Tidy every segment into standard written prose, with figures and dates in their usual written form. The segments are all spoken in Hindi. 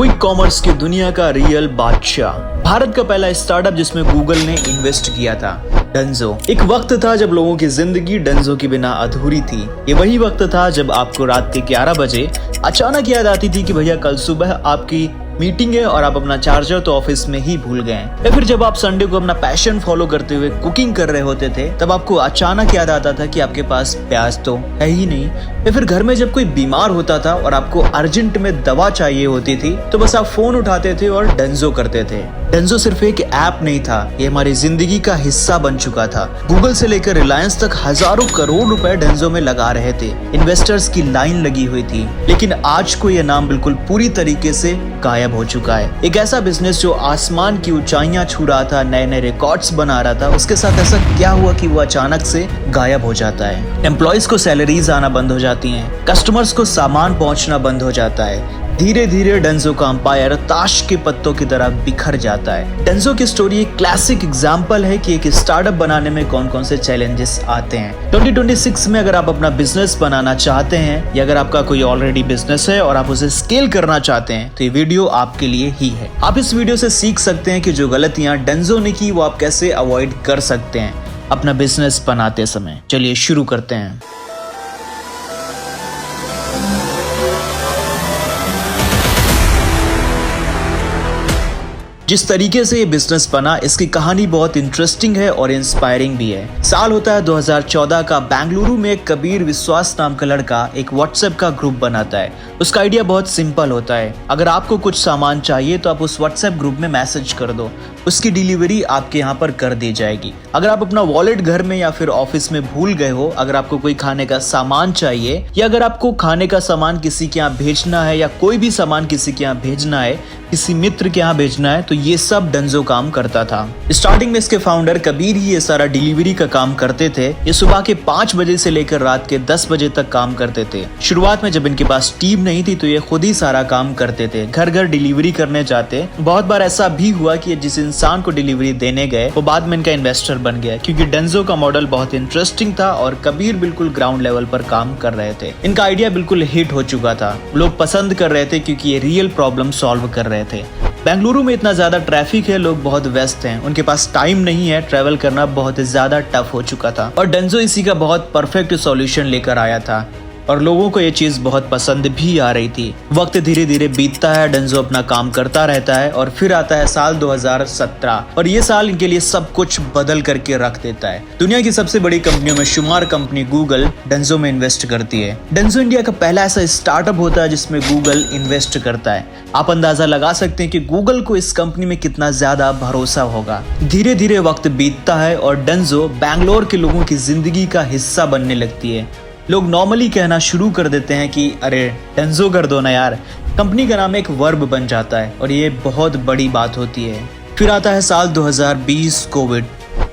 क्विक कॉमर्स की दुनिया का रियल बादशाह, भारत का पहला स्टार्टअप जिसमें गूगल ने इन्वेस्ट किया था, डंजो। एक वक्त था जब लोगों की जिंदगी डंजो के बिना अधूरी थी। ये वही वक्त था जब आपको रात के 11 बजे अचानक याद आती थी कि भैया कल सुबह आपकी मीटिंग है और आप अपना चार्जर तो ऑफिस में ही भूल गए। या फिर जब आप संडे को अपना पैशन फॉलो करते हुए कुकिंग कर रहे होते थे, तब आपको अचानक याद आता था कि आपके पास प्याज तो है ही नहीं। या फिर घर में जब कोई बीमार होता था और आपको अर्जेंट में दवा चाहिए होती थी, तो बस आप फोन उठाते थे और डंजो करते थे। डंजो सिर्फ एक ऐप नहीं था, ये हमारी जिंदगी का हिस्सा बन चुका था। गूगल से लेकर रिलायंस तक हजारों करोड़ रुपए डंजो में लगा रहे थे। इन्वेस्टर्स की लाइन लगी हुई थी। लेकिन आज को यह नाम बिल्कुल पूरी तरीके से गायब हो चुका है। एक ऐसा बिजनेस जो आसमान की ऊंचाइयां छू रहा था, नए नए रिकॉर्ड्स बना रहा था, उसके साथ ऐसा क्या हुआ कि वो अचानक से गायब हो जाता है। एम्प्लॉयज को सैलरीज आना बंद हो जाती हैं, कस्टमर्स को सामान पहुंचना बंद हो जाता है। धीरे धीरे डंजो का अंपायर ताश के पत्तों की तरह बिखर जाता है। डंजो की स्टोरी एक क्लासिक एग्जांपल है कि एक स्टार्टअप बनाने में कौन कौन से चैलेंजेस आते हैं। 2026 में अगर आप अपना बिजनेस बनाना चाहते हैं या अगर आपका कोई ऑलरेडी बिजनेस है और आप उसे स्केल करना चाहते हैं, तो ये वीडियो आपके लिए ही है। आप इस वीडियो से सीख सकते हैं कि जो गलतियां डंजो ने की वो आप कैसे अवॉइड कर सकते हैं अपना बिजनेस बनाते समय। चलिए शुरू करते हैं। जिस तरीके से ये बिजनेस बना, इसकी कहानी बहुत इंटरेस्टिंग है और इंस्पायरिंग भी है। साल होता है 2014 का। बेंगलुरु में कबीर विश्वास नाम का लड़का एक व्हाट्सएप का ग्रुप बनाता है। उसका आइडिया बहुत सिंपल होता है। अगर आपको कुछ सामान चाहिए तो आप उस व्हाट्सएप ग्रुप में मैसेज कर दो, उसकी डिलीवरी आपके यहाँ पर कर दी जाएगी। अगर आप अपना वॉलेट घर में या फिर ऑफिस में भूल गए हो, अगर आपको कोई खाने का सामान चाहिए या अगर आपको खाने का सामान किसी के यहाँ भेजना है या कोई भी सामान किसी के यहाँ भेजना है, किसी मित्र के यहाँ भेजना है, तो ये सब डंजो काम करता था। स्टार्टिंग में इसके फाउंडर कबीर ही ये सारा डिलीवरी का काम करते थे। ये सुबह के 5 बजे से लेकर रात के 10 बजे तक काम करते थे। शुरुआत में जब इनके पास टीम नहीं थी तो ये खुद ही सारा काम करते थे, घर घर डिलीवरी करने जाते। बहुत बार ऐसा भी हुआ कि जिस इंसान को डिलीवरी देने गए वो बाद में इनका इन्वेस्टर बन गया, क्योंकि डंजो का मॉडल बहुत इंटरेस्टिंग था और कबीर बिल्कुल ग्राउंड लेवल पर काम कर रहे थे। इनका आइडिया बिल्कुल हिट हो चुका था, लोग पसंद कर रहे थे क्योंकि ये रियल प्रॉब्लम सॉल्व कर रहे थे। बेंगलुरु में इतना ज्यादा ट्रैफिक है, लोग बहुत व्यस्त हैं, उनके पास टाइम नहीं है, ट्रैवल करना बहुत ज्यादा टफ हो चुका था और डंजो इसी का बहुत परफेक्ट सॉल्यूशन लेकर आया था और लोगों को ये चीज बहुत पसंद भी आ रही थी। वक्त धीरे धीरे बीतता है, डंजो अपना काम करता रहता है और फिर आता है साल 2017 और ये साल इनके लिए सब कुछ बदल करके रख देता है। दुनिया की सबसे बड़ी कंपनियों में शुमार कंपनी गूगल डंजो में इन्वेस्ट करती है। डंजो इंडिया का पहला ऐसा स्टार्टअप होता है जिसमें गूगल इन्वेस्ट करता है। आप अंदाजा लगा सकते हैं कि गूगल को इस कंपनी में कितना ज्यादा भरोसा होगा। धीरे धीरे वक्त बीतता है और डंजो बैंगलोर के लोगों की जिंदगी का हिस्सा बनने लगती है। लोग नॉर्मली कहना शुरू कर देते हैं कि अरे डंजो कर दो ना यार। कंपनी का नाम एक वर्ब बन जाता है और ये बहुत बड़ी बात होती है। फिर आता है साल 2020, कोविड।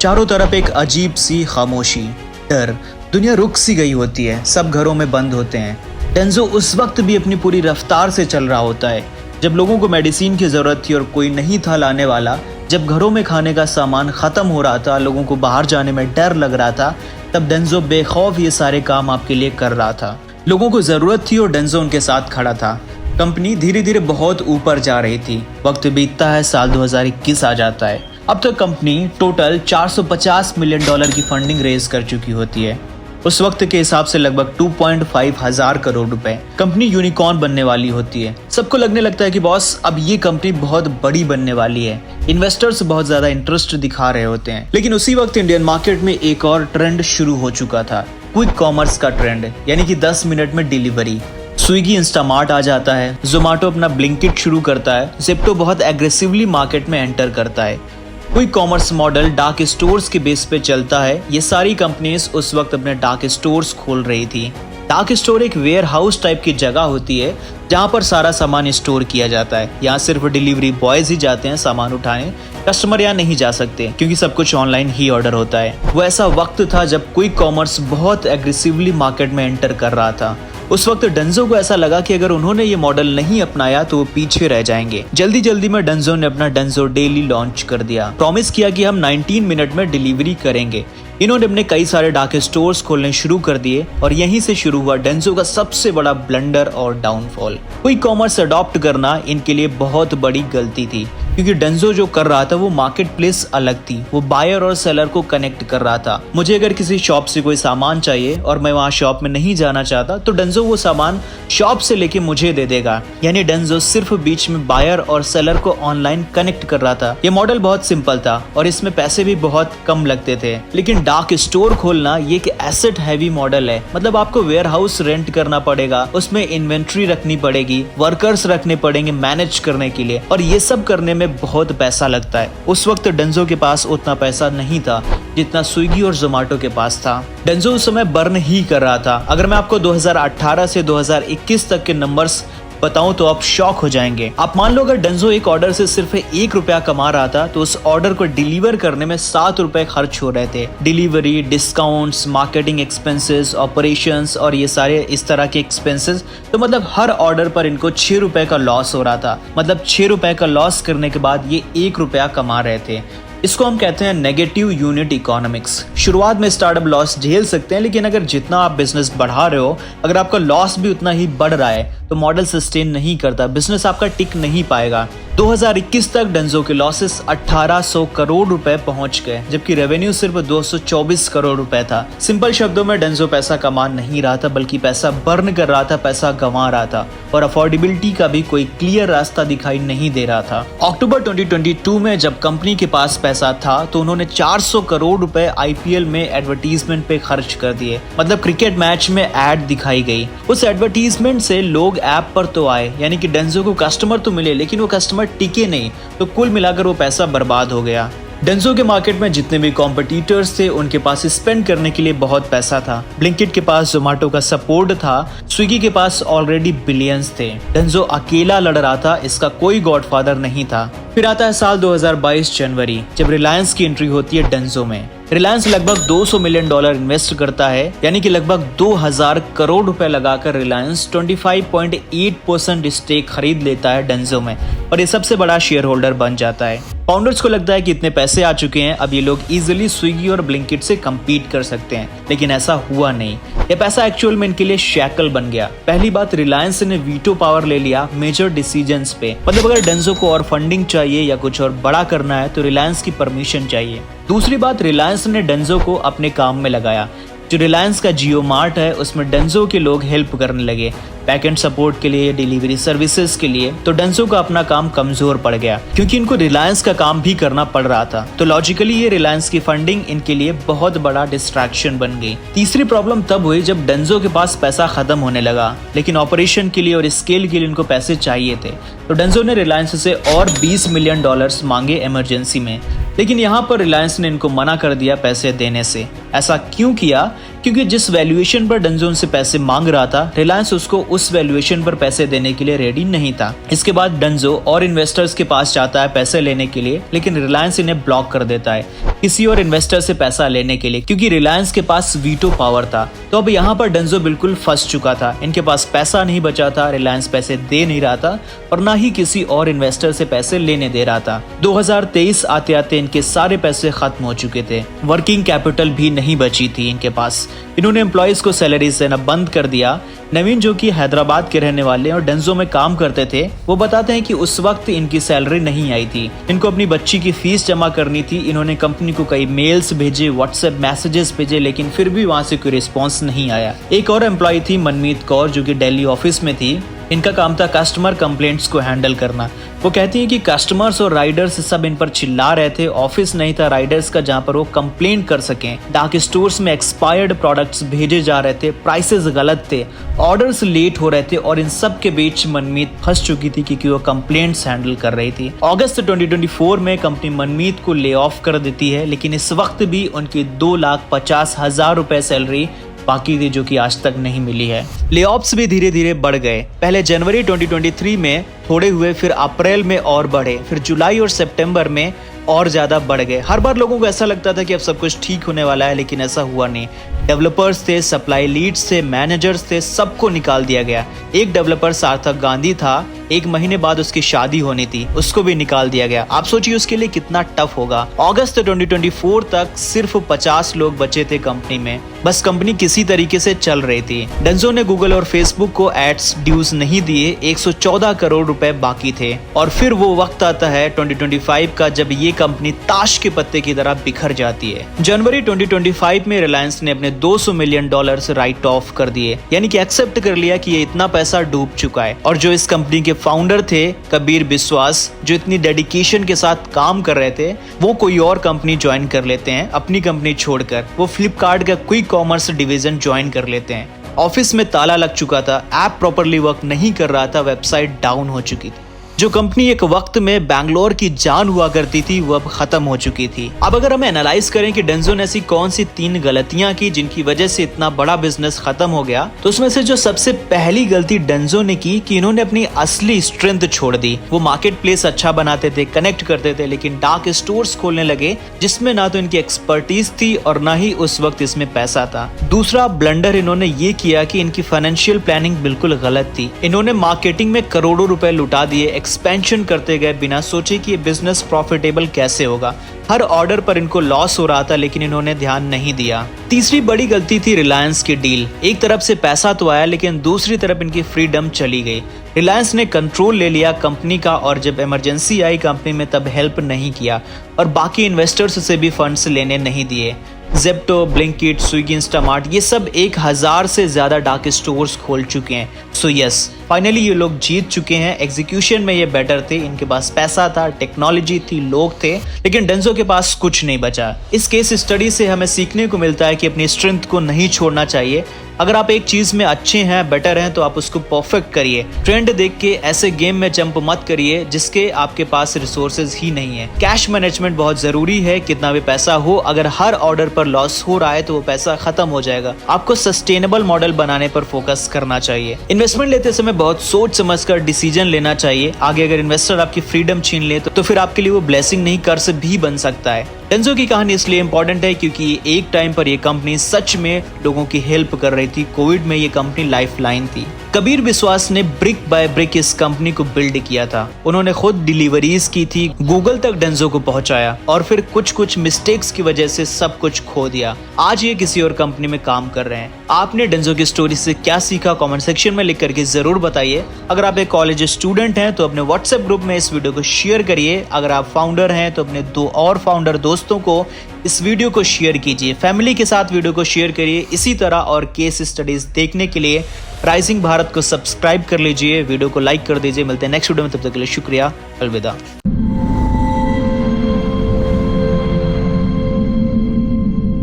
चारों तरफ एक अजीब सी खामोशी, डर, दुनिया रुक सी गई होती है, सब घरों में बंद होते हैं। डंजो उस वक्त भी अपनी पूरी रफ्तार से चल रहा होता है, जब लोगों को मेडिसिन की जरूरत थी और कोई नहीं था लाने वाला, जब घरों में खाने का सामान खत्म हो रहा था, लोगों को बाहर जाने में डर लग रहा था, तब डंजो बेखौफ ये सारे काम आपके लिए कर रहा था। लोगों को जरूरत थी और डंजो उनके साथ खड़ा था। कंपनी धीरे धीरे बहुत ऊपर जा रही थी। वक्त बीतता है, साल 2021 आ जाता है। अब तक कंपनी टोटल $450 मिलियन की फंडिंग रेज कर चुकी होती है। उस वक्त के हिसाब से लगभग 2.5 हजार करोड़ रुपए। कंपनी यूनिकॉर्न बनने वाली होती है। सबको लगने लगता है कि बॉस अब ये कंपनी बहुत बड़ी बनने वाली है। इन्वेस्टर्स बहुत ज्यादा इंटरेस्ट दिखा रहे होते हैं। लेकिन उसी वक्त इंडियन मार्केट में एक और ट्रेंड शुरू हो चुका था, क्विक कॉमर्स का ट्रेंड, यानी कि 10 मिनट में डिलीवरी। स्विगी, इंस्टामार्ट आ जाता है, जोमेटो अपना ब्लिंकिट शुरू करता है, ज़ेप्टो बहुत एग्रेसिवली मार्केट में एंटर करता है। Quick commerce model dark stores के बेस पे चलता है। ये सारी कंपनीज उस वक्त अपने डार्क स्टोर्स खोल रही थी। डार्क स्टोर एक वेयर हाउस टाइप की जगह होती है जहाँ पर सारा सामान स्टोर किया जाता है। यहाँ सिर्फ डिलीवरी बॉयज ही जाते हैं सामान उठाने, कस्टमर यहाँ नहीं जा सकते क्योंकि सब कुछ ऑनलाइन ही ऑर्डर होता है। वो ऐसा वक्त था जब क्विक कॉमर्स बहुत एग्रेसिवली मार्केट में एंटर कर रहा था। उस वक्त डंजो को ऐसा लगा कि अगर उन्होंने ये मॉडल नहीं अपनाया तो वो पीछे रह जाएंगे। जल्दी जल्दी में डंजो ने अपना डंजो डेली लॉन्च कर दिया। प्रॉमिस किया कि हम 19 मिनट में डिलीवरी करेंगे। इन्होंने अपने कई सारे डार्क स्टोर्स खोलने शुरू कर दिए और यहीं से शुरू हुआ डेंजो का सबसे बड़ा ब्लंडर और डाउनफॉल। क्विक कॉमर्स अडॉप्ट करना इनके लिए बहुत बड़ी गलती थी, क्योंकि डेंजो जो कर रहा था वो मार्केट प्लेस अलग थी। वो बायर और सेलर को कनेक्ट कर रहा था। मुझे अगर किसी शॉप से कोई सामान चाहिए और मैं वहाँ शॉप में नहीं जाना चाहता तो डेंजो वो सामान शॉप से लेके मुझे दे देगा। यानी डेंजो सिर्फ बीच में बायर और सेलर को ऑनलाइन कनेक्ट कर रहा था। ये मॉडल बहुत सिंपल था और इसमें पैसे भी बहुत कम लगते थे। लेकिन डार्क स्टोर खोलना ये एक एसेट हैवी मॉडल है। मतलब आपको वेयर हाउस रेंट करना पड़ेगा, उसमें इन्वेंट्री रखनी पड़ेगी, वर्कर्स रखने पड़ेंगे मैनेज करने के लिए, और ये सब करने में बहुत पैसा लगता है। उस वक्त डेंजो के पास उतना पैसा नहीं था जितना स्विगी और जोमेटो के पास था। डेंजो उस समय बर्न ही कर रहा था। अगर मैं आपको 2018 से 2021 तक के नंबर्स बताऊं तो आप शॉक हो जाएंगे। आप मान लो अगर डेंजो एक ऑर्डर से सिर्फ 1 रुपया कमा रहा था तो उस ऑर्डर को डिलीवर करने में 7 रुपए खर्च हो रहे थे। Delivery, discounts, marketing expenses, operations और ये सारे इस तरह के एक्सपेंसेस, तो मतलब हर ऑर्डर पर इनको 6 रुपए का लॉस हो रहा था। मतलब 6 रुपए का लॉस करने के बाद ये 1 रुपया कमा रहे थे। इसको हम कहते हैं नेगेटिव यूनिट इकोनॉमिक्स। शुरुआत में स्टार्टअप लॉस झेल सकते हैं, लेकिन अगर जितना आप बिजनेस बढ़ा रहे हो, अगर आपका लॉस भी उतना ही बढ़ रहा है तो मॉडल सस्टेन नहीं करता, बिजनेस आपका टिक नहीं पाएगा। 2021 तक डेंजो के लॉसेस 1800 करोड़ रुपए पहुंच गए, जबकि रेवेन्यू सिर्फ 224 करोड़ रुपए था। सिंपल शब्दों में डेंजो पैसा कमा नहीं रहा था, बल्कि पैसा बर्न कर रहा था, पैसा गंवा रहा था, और अफोर्डेबिलिटी का भी कोई क्लियर रास्ता दिखाई नहीं दे रहा था। अक्टूबर 2022 में जब कंपनी के पास पैसा था तो उन्होंने 400 करोड़ रुपए आईपीएल में एडवर्टीजमेंट पे खर्च कर दिए। मतलब क्रिकेट मैच में एड दिखाई गई। उस एडवर्टीजमेंट से लोग ऐप पर तो आए, यानी कि डेंजो को कस्टमर तो मिले, लेकिन वो कस्टमर टिके नहीं, तो कुल मिलाकर वो पैसा बर्बाद हो गया। डेंजो के मार्केट में जितने भी कॉम्पिटिटर्स थे उनके पास स्पेंड करने के लिए बहुत पैसा था। ब्लिंकिट के पास जोमेटो का सपोर्ट था, स्विगी के पास ऑलरेडी बिलियंस थे। डेंजो अकेला लड़ रहा था, इसका कोई गॉडफादर नहीं था। फिर आता है साल 2022 जनवरी, जब रिलायंस की एंट्री होती है डेंजो में। रिलायंस लगभग $200 मिलियन इन्वेस्ट करता है, यानी कि लगभग 2000 करोड़ रुपए लगाकर रिलायंस 25.8% स्टेक खरीद लेता है डेंजो में, और ये सबसे बड़ा शेयर होल्डर बन जाता है। फाउंडर्स को लगता है कि इतने पैसे आ चुके हैं, अब ये लोग इजीली स्विगी और ब्लिंकिट से compete कर सकते हैं, लेकिन ऐसा हुआ नहीं। ये पैसा एक्चुअल में इनके लिए शैकल बन गया। पहली बात, रिलायंस ने वीटो पावर ले लिया मेजर डिसीजंस पे। मतलब अगर डेंजो को और फंडिंग चाहिए या कुछ और बड़ा करना है तो रिलायंस की परमिशन चाहिए। दूसरी बात, रिलायंस ने डेंजो को अपने काम में लगाया। जो रिलायंस का जियो मार्ट है उसमें डेंजो के लोग हेल्प करने लगे, बैकएंड सपोर्ट के लिए, डिलीवरी सर्विसेज के लिए। तो डेंजो का अपना काम कमजोर पड़ गया, क्योंकि इनको रिलायंस का काम भी करना पड़ रहा था। तो लॉजिकली ये रिलायंस की फंडिंग इनके लिए बहुत बड़ा डिस्ट्रैक्शन बन गई। तीसरी प्रॉब्लम तब हुई जब डेंजो के पास पैसा खत्म होने लगा, लेकिन ऑपरेशन के लिए और स्केल के लिए इनको पैसे चाहिए थे। तो डेंजो ने रिलायंस से और $20 मिलियन मांगे इमरजेंसी में, लेकिन यहाँ पर रिलायंस ने इनको मना कर दिया पैसे देने से। ऐसा क्यों किया? क्योंकि जिस वैल्यूएशन पर डेंजो उनसे पैसे मांग रहा था, रिलायंस उसको उस वैल्यूएशन पर पैसे देने के लिए रेडी नहीं था। इसके बाद डेंजो और इन्वेस्टर्स के पास जाता है पैसे लेने के लिए, लेकिन रिलायंस इन्हें ब्लॉक कर देता है किसी और इन्वेस्टर से पैसा लेने के लिए, क्योंकि रिलायंस के पास वीटो पावर था। तो अब यहाँ पर डेंजो बिल्कुल फंस चुका था। इनके पास पैसा नहीं बचा था, रिलायंस पैसे दे नहीं रहा था और ना ही किसी और इन्वेस्टर से पैसे लेने दे रहा था। 2023 आते आते इनके सारे पैसे खत्म हो चुके थे, वर्किंग कैपिटल भी नहीं बची थी इनके पास। इन्होंने एम्प्लॉइज को सैलरी देना बंद कर दिया। नवीन, जो कि हैदराबाद के रहने वाले और डेंजो में काम करते थे, वो बताते हैं कि उस वक्त इनकी सैलरी नहीं आई थी। इनको अपनी बच्ची की फीस जमा करनी थी। इन्होंने कंपनी को कई मेल्स भेजे, व्हाट्सएप मैसेजेस भेजे, लेकिन फिर भी वहां से कोई रिस्पॉन्स नहीं आया। एक और एम्प्लॉय थी मनमीत कौर, जो कि दिल्ली ऑफिस में थी। इनका काम था कस्टमर कंप्लेंट्स को हैंडल करना। वो कहती है कि कस्टमर्स और राइडर्स सब इन पर चिल्ला रहे थे, ऑफिस नहीं था राइडर्स का जहां पर वो कंप्लेंट कर सकें। डार्क स्टोर्स में एक्सपायर्ड प्रोडक्ट्स भेजे जा रहे थे, प्राइसेस गलत थे, ऑर्डर्स लेट हो रहे थे, और इन सब के बीच मनमीत फंस चुकी थी क्योंकि वो कंप्लेंट्स हैंडल कर रही थी। अगस्त 2024 में कंपनी मनमीत को ले ऑफ कर देती है, लेकिन इस वक्त भी उनकी 2,50,000 रुपए सैलरी बाकी थी, जो कि आज तक नहीं मिली है। लेऑफ्स भी धीरे धीरे बढ़ गए। पहले जनवरी 2023 में थोड़े हुए, फिर अप्रैल में और बढ़े, फिर जुलाई और सितंबर में और ज्यादा बढ़ गए। हर बार लोगों को ऐसा लगता था कि अब सब कुछ ठीक होने वाला है, लेकिन ऐसा हुआ नहीं। डेवलपर्स थे, सप्लाई लीड्स थे, मैनेजर्स थे, सबको निकाल दिया गया। एक डेवलपर सार्थक गांधी था, 1 महीने बाद उसकी शादी होनी थी, उसको भी निकाल दिया गया। आप सोचिए उसके लिए कितना टफ होगा। अगस्त 2024 तक सिर्फ 50 लोग बचे थे कंपनी में। बस कंपनी किसी तरीके से चल रही थी। डेंजो ने गूगल और फेसबुक को एड्स ड्यूज नहीं दिए, 114 करोड़ रुपए बाकी थे। और फिर वो वक्त आता है 2025 का, जब ये कंपनी ताश के पत्ते की तरह बिखर जाती है। जनवरी 2025 में रिलायंस ने अपने $200 मिलियन राइट ऑफ कर दिए, यानी कि एक्सेप्ट कर लिया कि ये इतना पैसा डूब चुका है। और जो इस कंपनी के फाउंडर थे कबीर बिस्वास, जो इतनी डेडिकेशन के साथ काम कर रहे थे, वो कोई और कंपनी ज्वाइन कर लेते हैं अपनी कंपनी छोड़कर। वो फ्लिपकार्ट का क्विक कॉमर्स डिवीजन ज्वाइन कर लेते हैं। ऑफिस में ताला लग चुका था, ऐप प्रॉपरली वर्क नहीं कर रहा था, वेबसाइट डाउन हो चुकी थी। जो कंपनी एक वक्त में बैंगलोर की जान हुआ करती थी, वो अब खत्म हो चुकी थी। अब अगर हम एनालाइज करें कि डेंजो ने ऐसी कौन सी 3 गलतियां की जिनकी वजह से इतना बड़ा बिजनेस खत्म हो गया, तो उसमें से जो सबसे पहली गलती डेंजो ने की कि इन्होंने अपनी असली स्ट्रेंथ छोड़ दी। वो मार्केट प्लेस अच्छा बनाते थे, कनेक्ट करते थे, लेकिन डार्क स्टोर्स खोलने लगे जिसमें ना तो इनकी एक्सपर्टीज थी और ना ही उस वक्त इसमें पैसा था। दूसरा ब्लंडर इन्होंने ये किया कि इनकी फाइनेंशियल प्लानिंग बिल्कुल गलत थी। इन्होंने मार्केटिंग में करोड़ों रुपए लुटा दिए, एक्सपेंशन करते गए बिना सोचे कि ये बिजनेस प्रॉफिटेबल कैसे होगा। हर ऑर्डर पर इनको लॉस हो रहा था, लेकिन इन्होंने ध्यान नहीं दिया। तीसरी बड़ी गलती थी रिलायंस की डील। एक तरफ से पैसा तो आया, लेकिन दूसरी तरफ इनकी फ्रीडम चली गई। रिलायंस ने कंट्रोल ले लिया कंपनी का, और जब इमरजेंसी आई कंपनी में तब हेल्प नहीं किया, और बाकी इन्वेस्टर्स से भी फंड्स लेने नहीं दिए। जेप्टो, ब्लिंकिट, स्विगी, इंस्टामार्ट, ये सब 1000 से ज्यादा डार्क स्टोर्स खोल चुके हैं। सो यस, फाइनली ये लोग जीत चुके हैं। एग्जीक्यूशन में ये बेटर थे, इनके पास पैसा था, टेक्नोलॉजी थी, लोग थे, लेकिन डेंजो के पास कुछ नहीं बचा। इस केस स्टडी से हमें सीखने को मिलता है कि अपनी स्ट्रेंथ को नहीं छोड़ना चाहिए। अगर आप एक चीज में अच्छे हैं, बेटर हैं, तो आप उसको परफेक्ट करिए। ट्रेंड देख के ऐसे गेम में जंप मत करिए जिसके आपके पास रिसोर्सेज ही नहीं है। कैश मैनेजमेंट बहुत जरूरी है। कितना भी पैसा हो, अगर हर ऑर्डर पर लॉस हो रहा है तो वो पैसा खत्म हो जाएगा। आपको सस्टेनेबल मॉडल बनाने पर फोकस करना चाहिए। इन्वेस्टमेंट लेते समय बहुत सोच समझकर डिसीजन लेना चाहिए। आगे अगर इन्वेस्टर आपकी फ्रीडम छीन ले तो फिर आपके लिए वो ब्लेसिंग नहीं, कर्ज भी बन सकता है। डेंजो की कहानी इसलिए इम्पोर्टेंट है क्योंकि एक टाइम पर ये कंपनी सच में लोगों की हेल्प कर रही थी। कोविड में ये कंपनी लाइफलाइन थी। कबीर बिस्वास ने ब्रिक बाय ब्रिक इस कंपनी को बिल्ड किया था। उन्होंने खुद डिलीवरीज की थी, गूगल तक डेंजो को पहुंचाया, और फिर कुछ मिस्टेक्स की वजह से सब कुछ खो दिया। आज ये किसी और कंपनी में काम कर रहे हैं। आपने डेंजो की स्टोरी से क्या सीखा, कमेंट सेक्शन में लिख करके जरूर बताइए। अगर आप एक कॉलेज स्टूडेंट हैं तो अपने व्हाट्सएप ग्रुप में इस वीडियो को शेयर करिए। अगर आप फाउंडर हैं तो अपने 2 और फाउंडर दोस्तों को इस वीडियो को शेयर कीजिए। फैमिली के साथ वीडियो को शेयर करिए। इसी तरह और केस स्टडीज देखने के लिए राइजिंग भारत को सब्सक्राइब कर लीजिए, वीडियो को लाइक कर दीजिए। मिलते हैं नेक्स्ट वीडियो में, तब तक के लिए शुक्रिया, अलविदा।